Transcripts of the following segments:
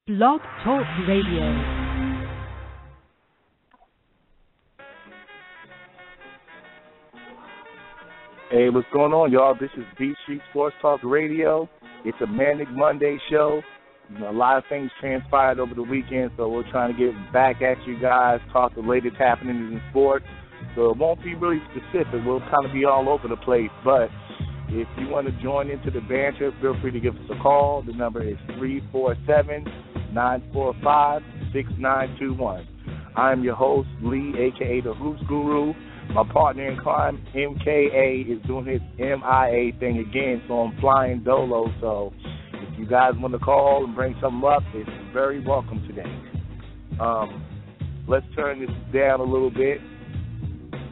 Blog Talk Radio. Hey, what's going on, y'all? This is Beat Street Sports Talk Radio. It's a Manic Monday show. A lot of things transpired over the weekend, so we're trying to get back at you guys, talk the latest happenings in sports. So it won't be really specific. We'll kind of be all over the place. But if you want to join into the banter, feel free to give us a call. The number is 347-945-6921. I'm your host, Lee, a.k.a. the Hoops Guru. My partner in crime, MKA, is doing his MIA thing again, so I'm flying dolo. So if you guys want to call and bring something up, it's very welcome today. Let's turn this down a little bit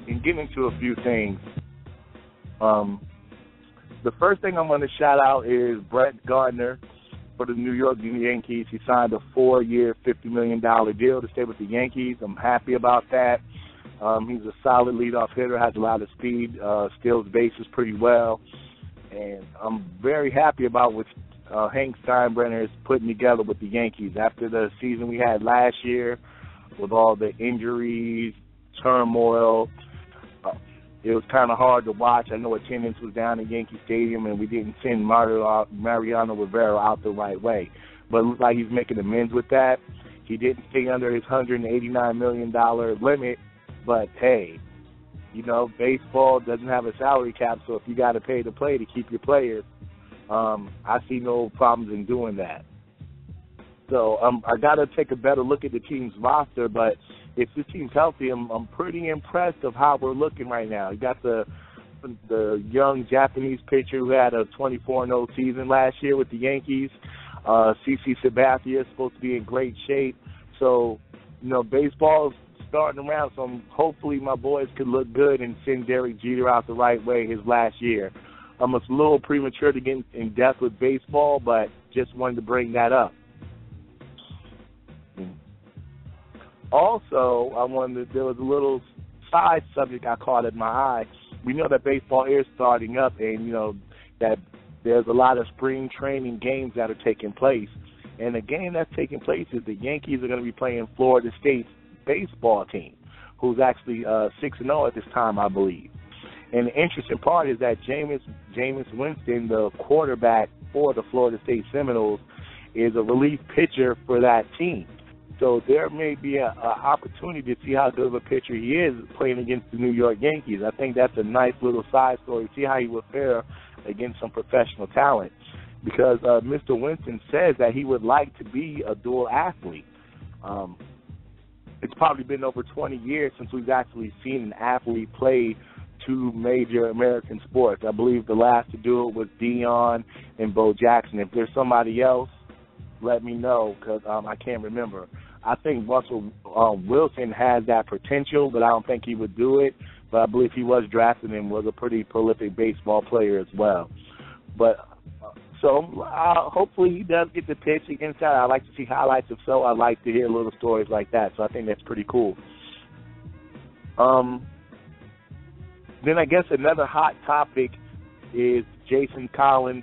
and get into a few things. The first thing I'm going to shout out is Brett Gardner for the New York Yankees. He signed a 4-year, $50 million deal to stay with the Yankees. I'm happy about that. He's a solid leadoff hitter, has a lot of speed, steals bases pretty well. And I'm very happy about what Hank Steinbrenner is putting together with the Yankees. After the season we had last year with all the injuries, turmoil, it was kind of hard to watch. I know attendance was down at Yankee Stadium, and we didn't send Mariano Rivera out the right way. But it looks like he's making amends with that. He didn't stay under his $189 million limit. But, hey, you know, baseball doesn't have a salary cap, so if you got to pay to play to keep your players, I see no problems in doing that. So I got to take a better look at the team's roster, but if this team's healthy, I'm pretty impressed of how we're looking right now. You got the young Japanese pitcher who had a 24-0 season last year with the Yankees. CC Sabathia is supposed to be in great shape. So, you know, baseball is starting around, so hopefully my boys could look good and send Derek Jeter out the right way his last year. It's a little premature to get in depth with baseball, but just wanted to bring that up. Also, there was a little side subject I caught in my eye. We know that baseball is starting up, and you know that there's a lot of spring training games that are taking place. And the game that's taking place is the Yankees are going to be playing Florida State's baseball team, who's actually 6-0 at this time, I believe. And the interesting part is that Jameis Winston, the quarterback for the Florida State Seminoles, is a relief pitcher for that team. So there may be an opportunity to see how good of a pitcher he is playing against the New York Yankees. I think that's a nice little side story. See how he would fare against some professional talent. Because Mr. Winston says that he would like to be a dual athlete. It's probably been over 20 years since we've actually seen an athlete play two major American sports. I believe the last to do it was Dion and Bo Jackson. If there's somebody else, let me know because I can't remember. I think Russell Wilson has that potential, but I don't think he would do it. But I believe he was drafted and was a pretty prolific baseball player as well. But so hopefully he does get the pitch against that. I like to see highlights. If so, I like to hear little stories like that. So I think that's pretty cool. Then I guess another hot topic is Jason Collins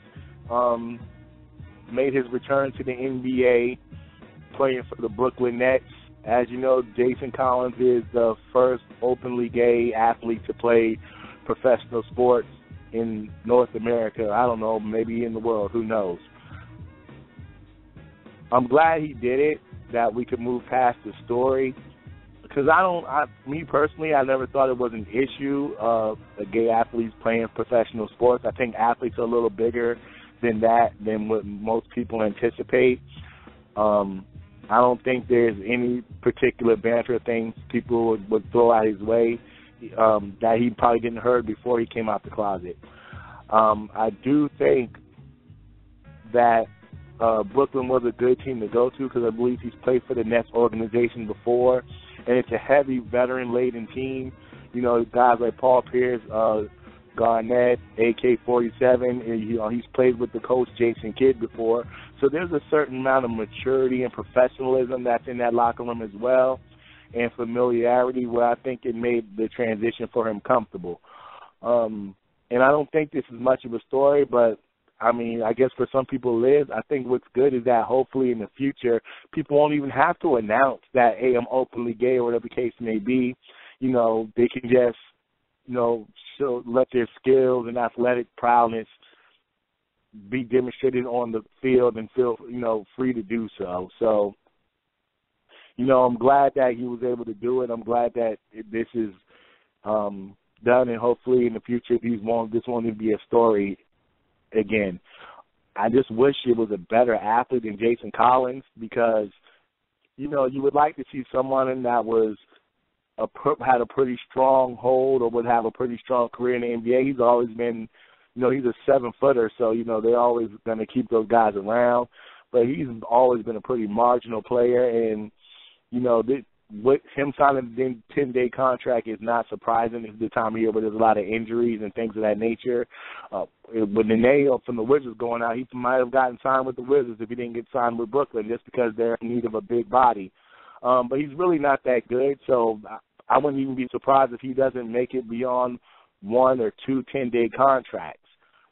made his return to the NBA playing for the Brooklyn Nets. As you know, Jason Collins is the first openly gay athlete to play professional sports in North America. I don't know, maybe in the world, who knows. I'm glad he did it, that we could move past the story. Because me personally, I never thought it was an issue of gay athletes playing professional sports. I think athletes are a little bigger than that, than what most people anticipate. I don't think there's any particular banter things people would throw out his way that he probably didn't heard before he came out the closet. I do think that Brooklyn was a good team to go to because I believe he's played for the Nets organization before, and it's a heavy veteran-laden team. You know, guys like Paul Pierce, Garnett, AK-47, and, he's played with the coach Jason Kidd before. So there's a certain amount of maturity and professionalism that's in that locker room as well, and familiarity where I think it made the transition for him comfortable. And I don't think this is much of a story, but I mean, I guess for some people it is. I think what's good is that hopefully in the future people won't even have to announce that, hey, I'm openly gay or whatever the case may be. You know, they can just, you know, let their skills and athletic prowess be demonstrated on the field and feel, you know, free to do so. So, you know, I'm glad that he was able to do it. I'm glad that this is done, and hopefully in the future this won't even be a story again. I just wish it was a better athlete than Jason Collins, because, you know, you would like to see someone that was had a pretty strong hold or would have a pretty strong career in the NBA. He's always been, you know, he's a 7-footer, so, you know, they're always going to keep those guys around. But he's always been a pretty marginal player, and, you know, with him signing a 10-day contract is not surprising. It's the time of year where there's a lot of injuries and things of that nature. With Nene from the Wizards going out, he might have gotten signed with the Wizards if he didn't get signed with Brooklyn, just because they're in need of a big body. But he's really not that good, so I wouldn't even be surprised if he doesn't make it beyond 1 or 2 10-day contracts.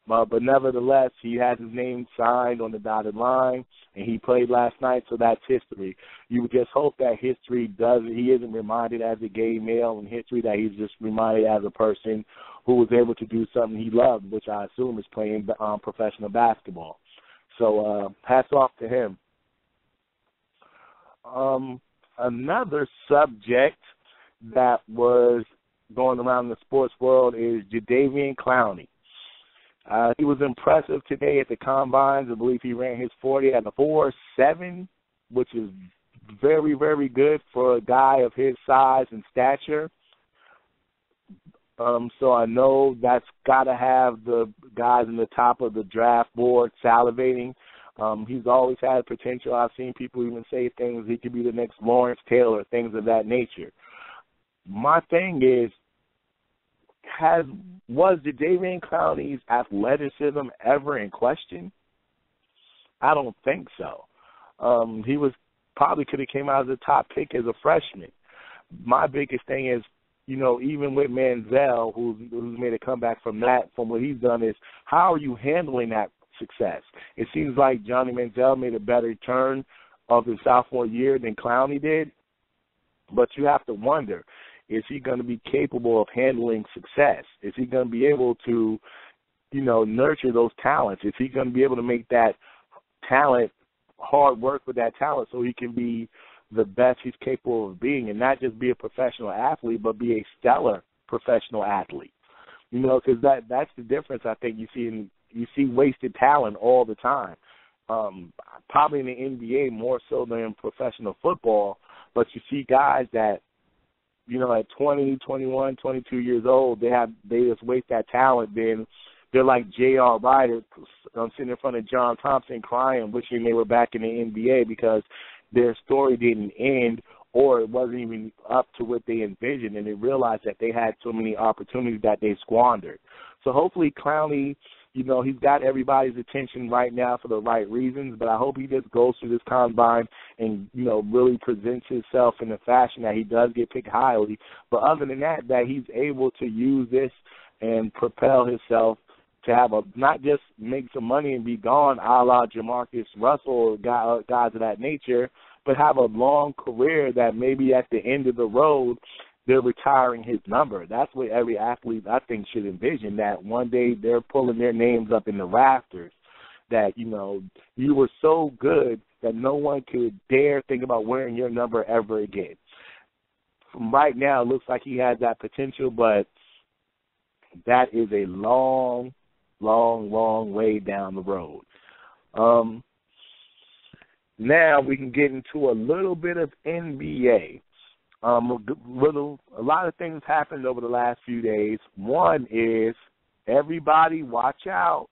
But nevertheless, he has his name signed on the dotted line, and he played last night, so that's history. You would just hope that he isn't reminded as a gay male in history, that he's just reminded as a person who was able to do something he loved, which I assume is playing professional basketball. So hats off to him. Another subject that was going around the sports world is Jadeveon Clowney. He was impressive today at the Combines. I believe he ran his 40 at a 4.7, which is very, very good for a guy of his size and stature. So I know that's got to have the guys in the top of the draft board salivating. He's always had potential. I've seen people even say things, he could be the next Lawrence Taylor, things of that nature. My thing is, was Jadeveon Clowney's athleticism ever in question? I don't think so. He probably could have came out as a top pick as a freshman. My biggest thing is, you know, even with Manziel, who's made a comeback from what he's done, is how are you handling that success? It seems like Johnny Manziel made a better turn of his sophomore year than Clowney did, but you have to wonder, is he going to be capable of handling success? Is he going to be able to, you know, nurture those talents? Is he going to be able to make that talent, hard work with that talent, so he can be the best he's capable of being, and not just be a professional athlete, but be a stellar professional athlete? You know, because that's the difference I think you see wasted talent all the time. Probably in the NBA more so than in professional football, but you see guys that, you know, at 20, 21, 22 years old, they just waste that talent. Then they're like J.R. Ryder sitting in front of John Thompson crying, wishing they were back in the NBA because their story didn't end, or it wasn't even up to what they envisioned, and they realized that they had so many opportunities that they squandered. So hopefully Clowney, you know, he's got everybody's attention right now for the right reasons, but I hope he just goes through this combine and, you know, really presents himself in a fashion that he does get picked highly. But other than that he's able to use this and propel himself to have not just make some money and be gone, a la Jamarcus Russell or guys of that nature, but have a long career that maybe at the end of the road they're retiring his number. That's what every athlete, I think, should envision, that one day they're pulling their names up in the rafters, that, you know, you were so good that no one could dare think about wearing your number ever again. From right now, it looks like he has that potential, but that is a long, long, long way down the road. Now we can get into a little bit of NBA. A lot of things happened over the last few days. One is, everybody watch out.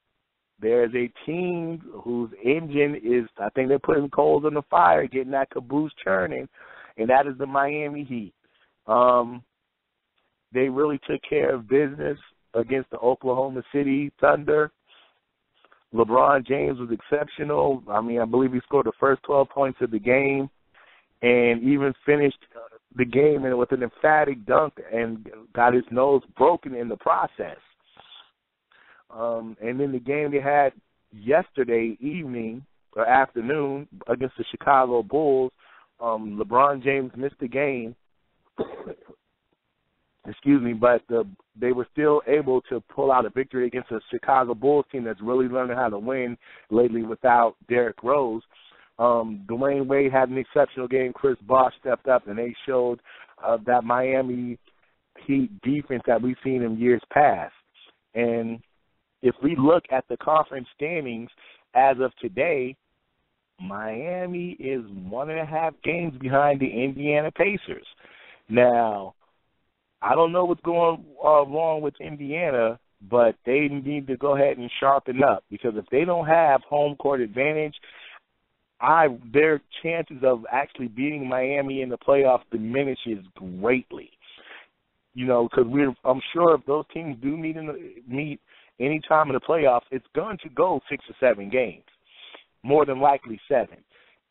There's a team whose engine is, I think they're putting coals on the fire, getting that caboose churning, and that is the Miami Heat. They really took care of business against the Oklahoma City Thunder. LeBron James was exceptional. I mean, I believe he scored the first 12 points of the game and even finished the game with an emphatic dunk and got his nose broken in the process. And in the game they had yesterday evening or afternoon against the Chicago Bulls. LeBron James missed the game. Excuse me, but they were still able to pull out a victory against a Chicago Bulls team that's really learning how to win lately without Derrick Rose. Dwayne Wade had an exceptional game. Chris Bosh stepped up, and they showed that Miami Heat defense that we've seen in years past. And if we look at the conference standings as of today, Miami is 1.5 games behind the Indiana Pacers. Now, I don't know what's going wrong with Indiana, but they need to go ahead and sharpen up, because if they don't have home court advantage, their chances of actually beating Miami in the playoffs diminishes greatly. You know, because I'm sure if those teams do meet any time in the playoffs, it's going to go 6 or 7 games, more than likely 7.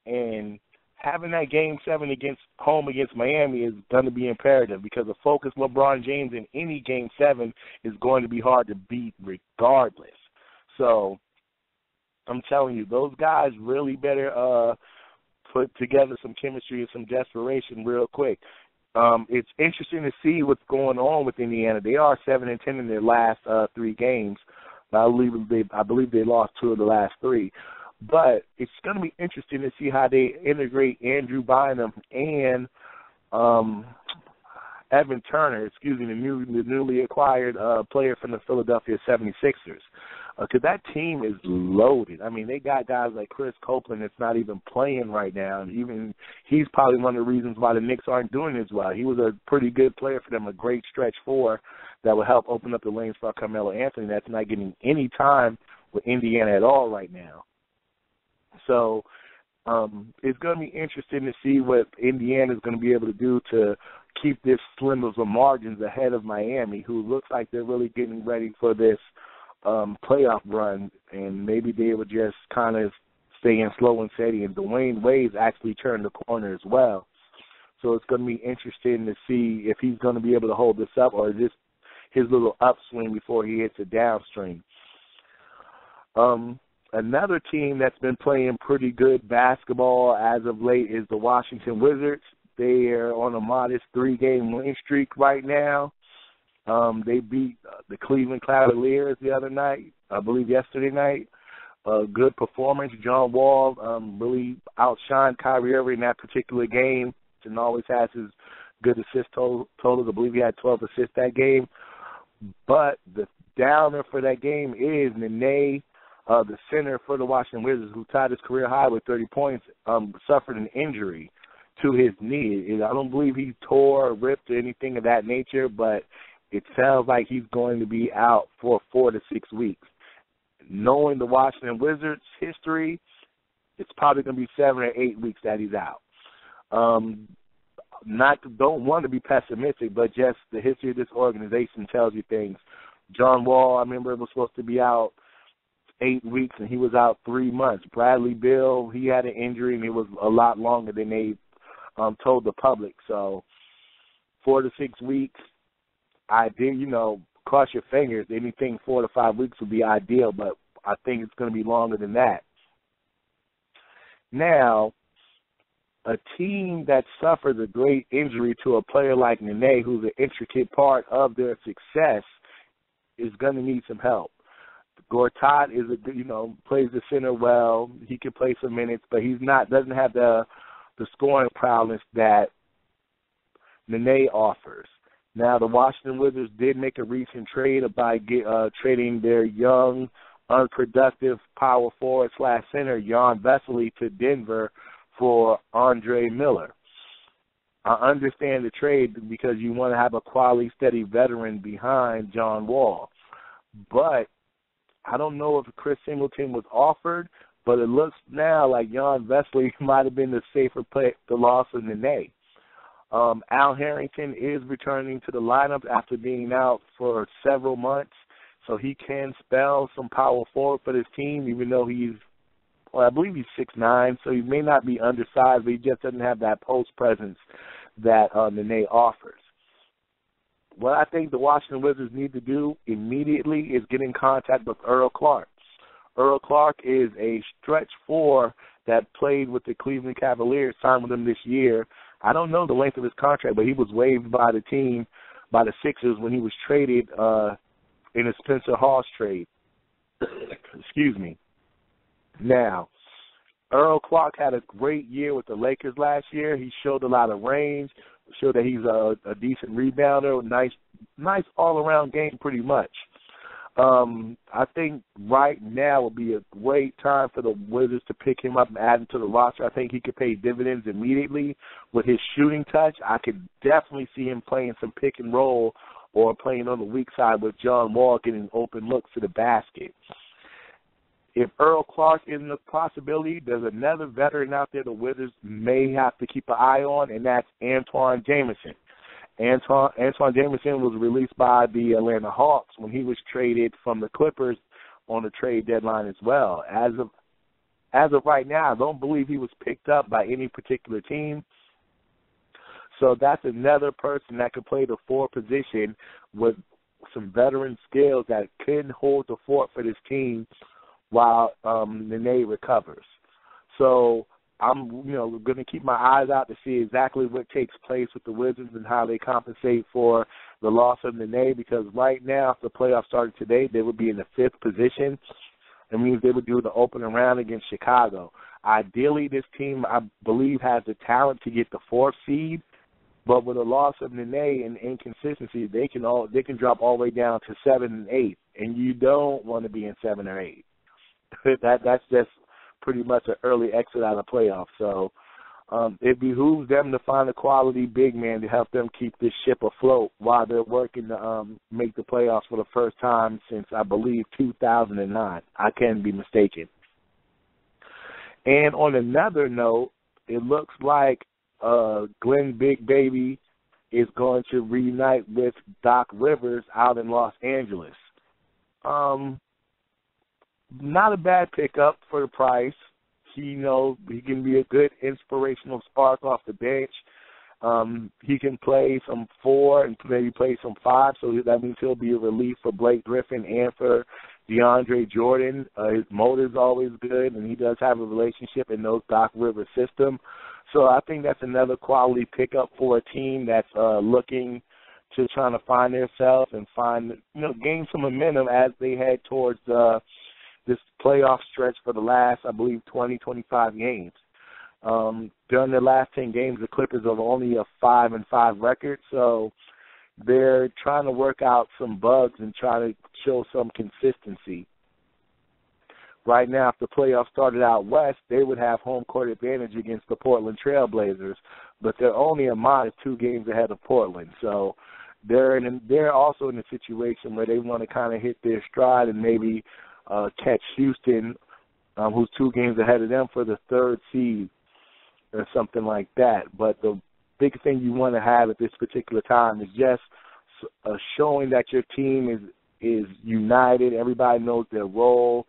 And having that Game 7 against Miami is going to be imperative, because a focused LeBron James in any Game 7 is going to be hard to beat regardless. So I'm telling you, those guys really better put together some chemistry and some desperation real quick. It's interesting to see what's going on with Indiana. They are 7-10 in their last 3 games. I believe they lost 2 of the last 3. But it's going to be interesting to see how they integrate Andrew Bynum and Evan Turner, the newly acquired player from the Philadelphia 76ers. Because that team is loaded. I mean, they got guys like Chris Copeland that's not even playing right now. And even he's probably one of the reasons why the Knicks aren't doing as well. He was a pretty good player for them, a great stretch 4 that will help open up the lanes for Carmelo Anthony. That's not getting any time with Indiana at all right now. So it's going to be interesting to see what Indiana is going to be able to do to keep this slim of a margins ahead of Miami, who looks like they're really getting ready for this playoff run, and maybe they would just kind of stay in slow and steady. And Dwayne Wade's actually turned the corner as well. So it's going to be interesting to see if he's going to be able to hold this up, or is this his little upswing before he hits a downstream. Another team that's been playing pretty good basketball as of late is the Washington Wizards. They are on a modest 3-game win streak right now. They beat the Cleveland Cavaliers the other night, I believe yesterday night. Good performance. John Wall really outshined Kyrie Irving in that particular game, and always has his good assist totals. I believe he had 12 assists that game. But the downer for that game is Nene, the center for the Washington Wizards, who tied his career high with 30 points, suffered an injury to his knee. I don't believe he tore or ripped or anything of that nature, but it sounds like he's going to be out for 4 to 6 weeks. Knowing the Washington Wizards' history, it's probably going to be 7 or 8 weeks that he's out. Don't want to be pessimistic, but just the history of this organization tells you things. John Wall, I remember, was supposed to be out 8 weeks, and he was out 3 months. Bradley Beal, he had an injury, and it was a lot longer than they told the public. So 4 to 6 weeks, cross your fingers. Anything 4 to 5 weeks would be ideal, but I think it's going to be longer than that. Now, a team that suffers a great injury to a player like Nene, who's an intricate part of their success, is going to need some help. Gortat plays the center well. He can play some minutes, but doesn't have the scoring prowess that Nene offers. Now, the Washington Wizards did make a recent trade by trading their young, unproductive power forward / center, Jan Vesely, to Denver for Andre Miller. I understand the trade because you want to have a quality, steady veteran behind John Wall. But I don't know if Chris Singleton was offered, but it looks now like Jan Vesely might have been the safer play, the loss of Nene. Al Harrington is returning to the lineup after being out for several months, so he can spell some power forward for this team, even though I believe he's 6'9", so he may not be undersized, but he just doesn't have that post presence that Nene offers. What I think the Washington Wizards need to do immediately is get in contact with Earl Clark. Earl Clark is a stretch four that played with the Cleveland Cavaliers, signed with them this year. I don't know the length of his contract, but he was waived by the team, by the Sixers, when he was traded in a Spencer Hawes trade. Excuse me. Now, Earl Clark had a great year with the Lakers last year. He showed a lot of range, showed that he's a decent rebounder, nice all-around game pretty much. I think right now would be a great time for the Wizards to pick him up and add him to the roster. I think he could pay dividends immediately with his shooting touch. I could definitely see him playing some pick and roll or playing on the weak side with John Wall getting open looks to the basket. If Earl Clark isn't a possibility, there's another veteran out there the Wizards may have to keep an eye on, and that's Antoine Jamison. Antoine Jamison was released by the Atlanta Hawks when he was traded from the Clippers on the trade deadline as well. As of right now, I don't believe he was picked up by any particular team. So that's another person that could play the four position with some veteran skills that could hold the fort for this team while Nene recovers. So I'm, going to keep my eyes out to see exactly what takes place with the Wizards and how they compensate for the loss of Nene, because right now, if the playoffs started today, they would be in the fifth position. It means they would do the opening round against Chicago. Ideally, this team, I believe, has the talent to get the fourth seed, but with the loss of Nene and inconsistency, they can drop all the way down to 7 and 8, and you don't want to be in 7 or 8. That's just pretty much an early exit out of playoffs. So it behooves them to find a quality big man to help them keep this ship afloat while they're working to make the playoffs for the first time since, I believe, 2009. I can't be mistaken. And on another note, it looks like Glenn Big Baby is going to reunite with Doc Rivers out in Los Angeles. Not a bad pickup for the price. He can be a good inspirational spark off the bench. He can play some 4 and maybe play some 5, so that means he'll be a relief for Blake Griffin and for DeAndre Jordan. His motor's always good, and he does have a relationship in those Doc Rivers system. So I think that's another quality pickup for a team that's looking to trying to find themselves and gain some momentum as they head towards this playoff stretch for the last, I believe, 25 games. During the last 10 games, the Clippers are only a 5-5 record, so they're trying to work out some bugs and try to show some consistency. Right now, if the playoffs started out west, they would have home court advantage against the Portland Trail Blazers, but they're only a modest 2 games ahead of Portland. So they're also in a situation where they want to kind of hit their stride and maybe catch Houston, who's 2 games ahead of them, for the 3rd seed or something like that. But the big thing you want to have at this particular time is just showing that your team is united, everybody knows their role,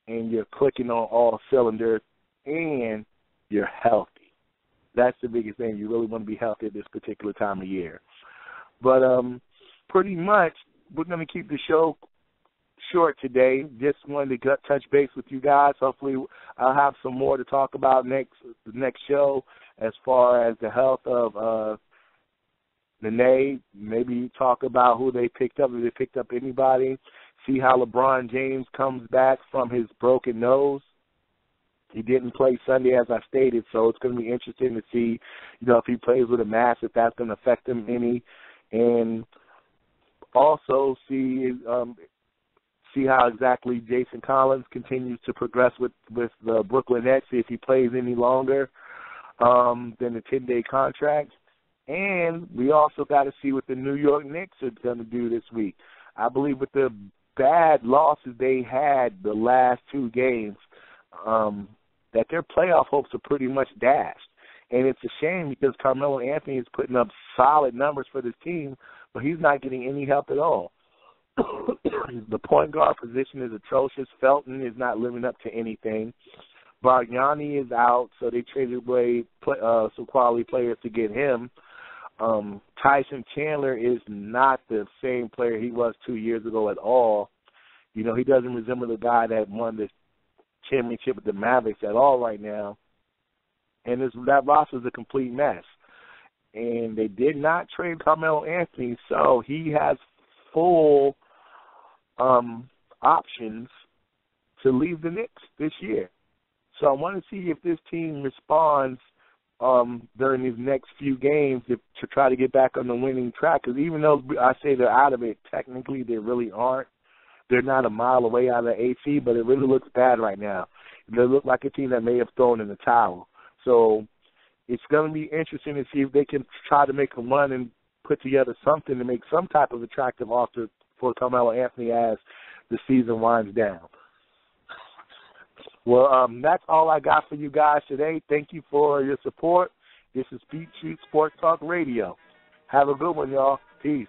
and you're clicking on all cylinders, and you're healthy. That's the biggest thing. You really want to be healthy at this particular time of year. But pretty much we're going to keep the show short today. Just wanted to touch base with you guys. Hopefully I'll have some more to talk about the next show as far as the health of Nene. Maybe talk about who they picked up, if they picked up anybody. See how LeBron James comes back from his broken nose. He didn't play Sunday, as I stated, so it's going to be interesting to see, if he plays with a mask, if that's going to affect him any, and also see how exactly Jason Collins continues to progress with the Brooklyn Nets, see if he plays any longer than the 10-day contract. And we also got to see what the New York Knicks are going to do this week. I believe with the bad losses they had the last 2 games, that their playoff hopes are pretty much dashed. And it's a shame because Carmelo Anthony is putting up solid numbers for this team, but he's not getting any help at all. The point guard position is atrocious. Felton is not living up to anything. Bargnani is out, so they traded away some quality players to get him. Tyson Chandler is not the same player he was 2 years ago at all. He doesn't resemble the guy that won the championship with the Mavericks at all right now. And that roster is a complete mess. And they did not trade Carmelo Anthony, so he has full options to leave the Knicks this year. So I want to see if this team responds during these next few games to try to get back on the winning track. Because even though I say they're out of it, technically they really aren't. They're not a mile away out of the AC, but it really looks bad right now. They look like a team that may have thrown in the towel. So it's going to be interesting to see if they can try to make a run and put together something to make some type of attractive offer for Carmelo Anthony as the season winds down. Well, that's all I got for you guys today. Thank you for your support. This is Beat Street Sports Talk Radio. Have a good one, y'all. Peace.